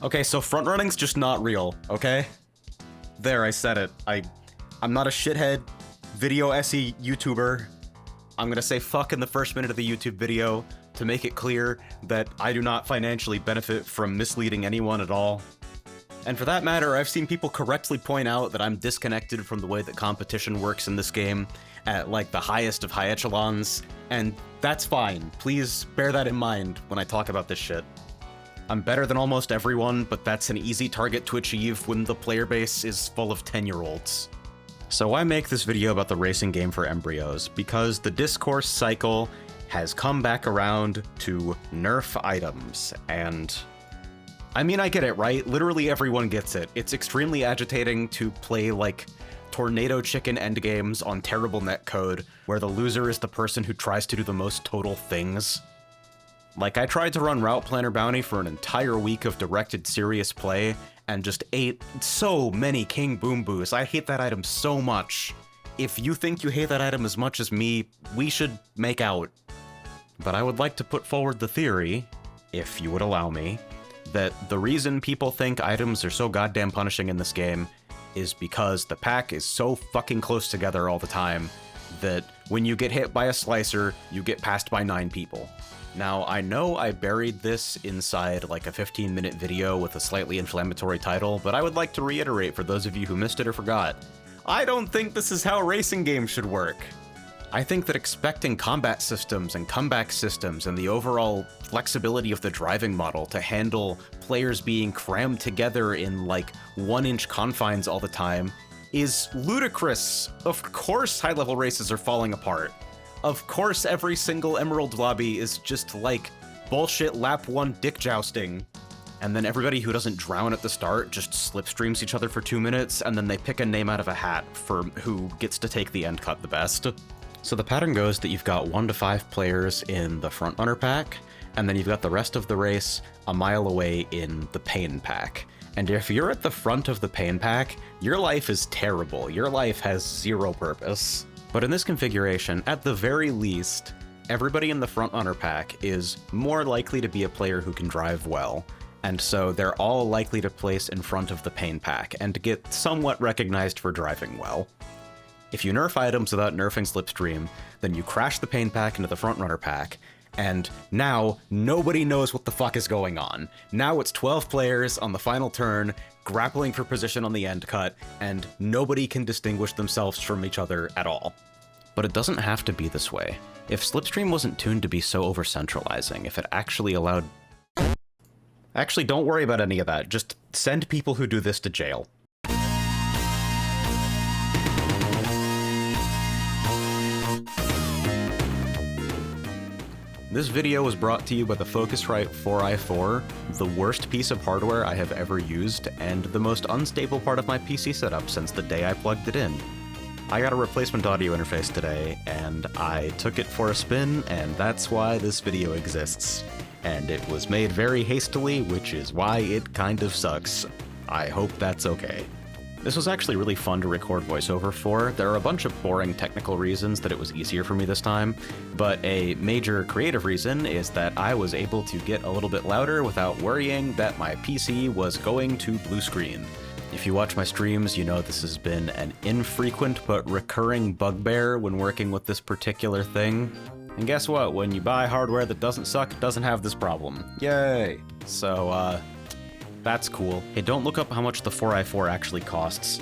Okay, so frontrunning's just not real, okay? There, I said it. I'm not a shithead video SE YouTuber. I'm gonna say fuck in the first minute of the YouTube video to make it clear that I do not financially benefit from misleading anyone at all. And for that matter, I've seen people correctly point out that I'm disconnected from the way that competition works in this game at, like, the highest of high echelons, and that's fine. Please bear that in mind when I talk about this shit. I'm better than almost everyone, but that's an easy target to achieve when the player base is full of 10-year-olds. So why make this video about the racing game for embryos? Because the discourse cycle has come back around to nerf items, and I mean, I get it, right? Literally everyone gets it. It's extremely agitating to play, like, tornado chicken endgames on terrible netcode, where the loser is the person who tries to do the most total things. Like, I tried to run Route Planner Bounty for an entire week of directed serious play, and just ate so many King Boom Boos. I hate that item so much. If you think you hate that item as much as me, we should make out. But I would like to put forward the theory, if you would allow me, that the reason people think items are so goddamn punishing in this game is because the pack is so fucking close together all the time that when you get hit by a slicer, you get passed by 9 people. Now, I know I buried this inside like a 15-minute video with a slightly inflammatory title, but I would like to reiterate for those of you who missed it or forgot, I don't think this is how racing games should work. I think that expecting combat systems and comeback systems and the overall flexibility of the driving model to handle players being crammed together in like 1-inch confines all the time is ludicrous. Of course high-level races are falling apart. Of course every single Emerald lobby is just like bullshit lap 1 dick jousting. And then everybody who doesn't drown at the start just slipstreams each other for 2 minutes, and then they pick a name out of a hat for who gets to take the end cut the best. So the pattern goes that you've got 1 to 5 players in the frontrunner pack, and then you've got the rest of the race a mile away in the pain pack. And if you're at the front of the pain pack, your life is terrible. Your life has 0 purpose. But in this configuration, at the very least, everybody in the frontrunner pack is more likely to be a player who can drive well, and so they're all likely to place in front of the pain pack and get somewhat recognized for driving well. If you nerf items without nerfing Slipstream, then you crash the pain pack into the frontrunner pack, and now nobody knows what the fuck is going on. Now it's 12 players on the final turn, grappling for position on the end cut, and nobody can distinguish themselves from each other at all. But it doesn't have to be this way. If Slipstream wasn't tuned to be so over-centralizing, if it actually allowed... Actually, don't worry about any of that. Just send people who do this to jail. This video was brought to you by the Focusrite 4i4, the worst piece of hardware I have ever used, and the most unstable part of my PC setup since the day I plugged it in. I got a replacement audio interface today, and I took it for a spin, and that's why this video exists. And it was made very hastily, which is why it kind of sucks. I hope that's okay. This was actually really fun to record voiceover for. There are a bunch of boring technical reasons that it was easier for me this time, but a major creative reason is that I was able to get a little bit louder without worrying that my PC was going to blue screen. If you watch my streams, you know this has been an infrequent but recurring bugbear when working with this particular thing. And guess what? When you buy hardware that doesn't suck, it doesn't have this problem. Yay! So, that's cool. Hey, don't look up how much the 4i4 actually costs.